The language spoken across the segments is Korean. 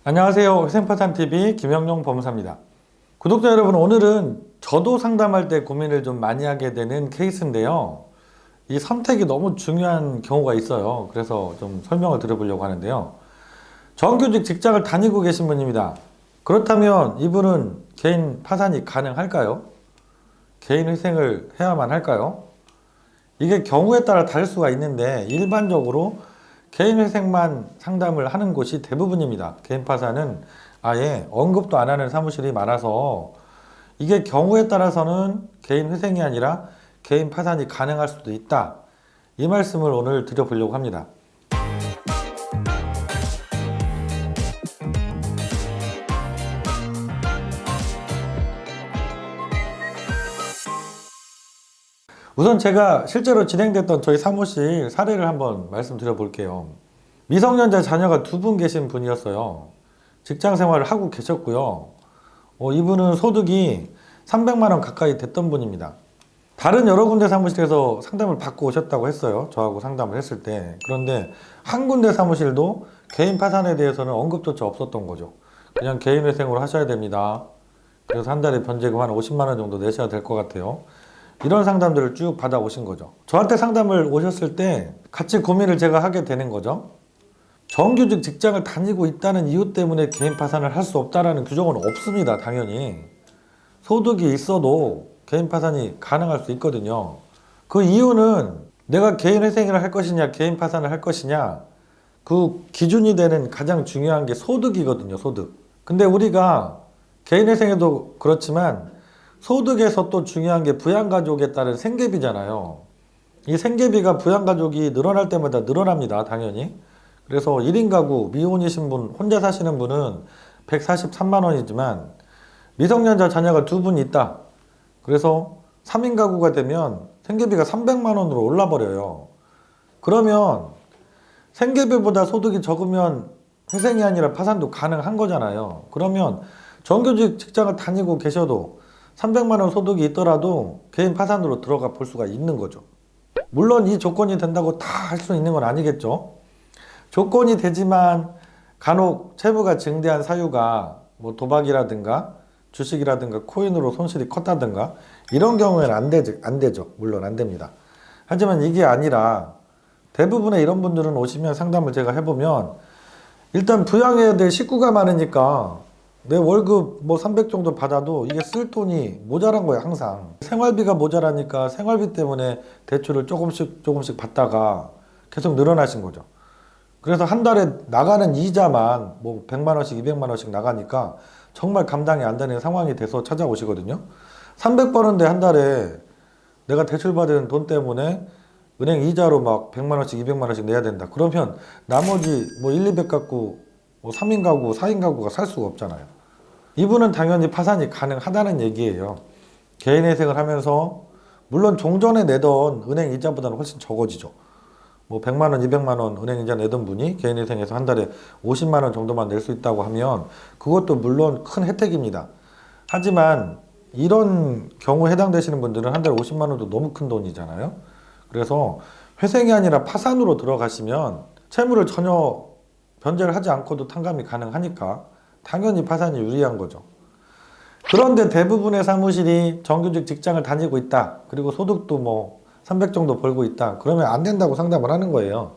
안녕하세요. 회생파산TV 김영용 법무사입니다. 구독자 여러분, 오늘은 저도 상담할 때 고민을 좀 많이 하게 되는 케이스인데요. 이 선택이 너무 중요한 경우가 있어요. 그래서 좀 설명을 드려보려고 하는데요. 정규직 직장을 다니고 계신 분입니다. 그렇다면 이분은 개인 파산이 가능할까요? 개인 회생을 해야만 할까요? 이게 경우에 따라 다를 수가 있는데 일반적으로 개인 회생만 상담을 하는 곳이 대부분입니다. 개인 파산은 아예 언급도 안 하는 사무실이 많아서 이게 경우에 따라서는 개인 회생이 아니라 개인 파산이 가능할 수도 있다. 이 말씀을 오늘 드려보려고 합니다. 우선 제가 실제로 진행됐던 저희 사무실 사례를 한번 말씀드려 볼게요. 미성년자 자녀가 2분 계신 분이었어요. 직장 생활을 하고 계셨고요. 이분은 소득이 300만 원 가까이 됐던 분입니다. 다른 여러 군데 사무실에서 상담을 받고 오셨다고 했어요. 저하고 상담을 했을 때. 그런데 한 군데 사무실도 개인 파산에 대해서는 언급조차 없었던 거죠. 그냥 개인 회생으로 하셔야 됩니다. 그래서 한 달에 변제금 한 50만 원 정도 내셔야 될 것 같아요. 이런 상담들을 쭉 받아오신 거죠. 저한테 상담을 오셨을 때 같이 고민을 제가 하게 되는 거죠. 정규직 직장을 다니고 있다는 이유 때문에 개인 파산을 할 수 없다라는 규정은 없습니다. 당연히. 소득이 있어도 개인 파산이 가능할 수 있거든요. 그 이유는 내가 개인 회생을 할 것이냐 개인 파산을 할 것이냐, 그 기준이 되는 가장 중요한 게 소득이거든요. 소득. 근데 우리가 개인 회생에도 그렇지만 소득에서 또 중요한 게 부양가족에 따른 생계비잖아요. 이 생계비가 부양가족이 늘어날 때마다 늘어납니다. 당연히. 그래서 1인 가구, 미혼이신 분, 혼자 사시는 분은 143만 원이지만 미성년자 자녀가 2분 있다. 그래서 3인 가구가 되면 생계비가 300만 원으로 올라버려요. 그러면 생계비보다 소득이 적으면 회생이 아니라 파산도 가능한 거잖아요. 그러면 정규직 직장을 다니고 계셔도 300만 원 소득이 있더라도 개인 파산으로 들어가 볼 수가 있는 거죠. 물론 이 조건이 된다고 다 할 수 있는 건 아니겠죠. 조건이 되지만 간혹 채무가 증대한 사유가 뭐 도박이라든가 주식이라든가 코인으로 손실이 컸다든가 이런 경우에는 안 되죠. 물론 안 됩니다. 하지만 이게 아니라 대부분의 이런 분들은 오시면 상담을 제가 해보면 일단 부양해야 될 식구가 많으니까 내 월급 뭐 300 정도 받아도 이게 쓸 돈이 모자란 거예요. 항상 생활비가 모자라니까 생활비 때문에 대출을 조금씩 받다가 계속 늘어나신 거죠. 그래서 한 달에 나가는 이자만 뭐 100만 원씩 200만 원씩 나가니까 정말 감당이 안 되는 상황이 돼서 찾아오시거든요. 300 버는데 한 달에 내가 대출받은 돈 때문에 은행 이자로 막 100만 원씩 200만 원씩 내야 된다. 그러면 나머지 뭐 1, 200 갖고 뭐 3인 가구, 4인 가구가 살 수가 없잖아요. 이분은 당연히 파산이 가능하다는 얘기예요. 개인 회생을 하면서 물론 종전에 내던 은행 이자보다는 훨씬 적어지죠. 뭐 100만 원, 200만 원 은행 이자 내던 분이 개인 회생에서 한 달에 50만 원 정도만 낼 수 있다고 하면 그것도 물론 큰 혜택입니다. 하지만 이런 경우에 해당되시는 분들은 한 달에 50만 원도 너무 큰 돈이잖아요. 그래서 회생이 아니라 파산으로 들어가시면 채무를 전혀 변제를 하지 않고도 탕감이 가능하니까 당연히 파산이 유리한 거죠. 그런데 대부분의 사무실이 정규직 직장을 다니고 있다. 그리고 소득도 뭐 300 정도 벌고 있다. 그러면 안 된다고 상담을 하는 거예요.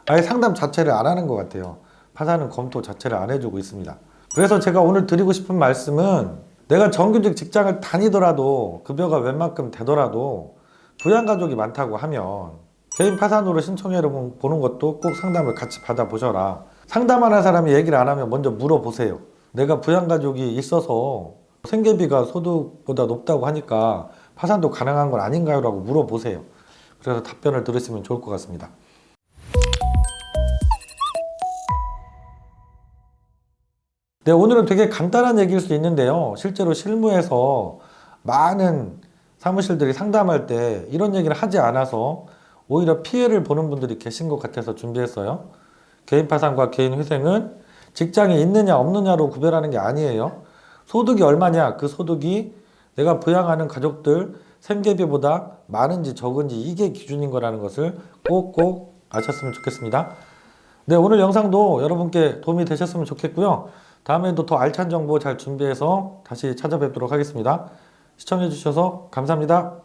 아예 상담 자체를 안 하는 것 같아요. 파산은 검토 자체를 안 해주고 있습니다. 그래서 제가 오늘 드리고 싶은 말씀은 내가 정규직 직장을 다니더라도 급여가 웬만큼 되더라도 부양가족이 많다고 하면 개인 파산으로 신청해 보는 것도 꼭 상담을 같이 받아보셔라. 상담하는 사람이 얘기를 안 하면 먼저 물어보세요. 내가 부양가족이 있어서 생계비가 소득보다 높다고 하니까 파산도 가능한 건 아닌가요? 라고 물어보세요. 그래서 답변을 들으시면 좋을 것 같습니다. 네, 오늘은 되게 간단한 얘기일 수 있는데요. 실제로 실무에서 많은 사무실들이 상담할 때 이런 얘기를 하지 않아서 오히려 피해를 보는 분들이 계신 것 같아서 준비했어요. 개인 파산과 개인 회생은 직장이 있느냐 없느냐로 구별하는 게 아니에요. 소득이 얼마냐, 그 소득이 내가 부양하는 가족들 생계비보다 많은지 적은지 이게 기준인 거라는 것을 꼭꼭 아셨으면 좋겠습니다. 네, 오늘 영상도 여러분께 도움이 되셨으면 좋겠고요. 다음에도 더 알찬 정보 잘 준비해서 다시 찾아뵙도록 하겠습니다. 시청해주셔서 감사합니다.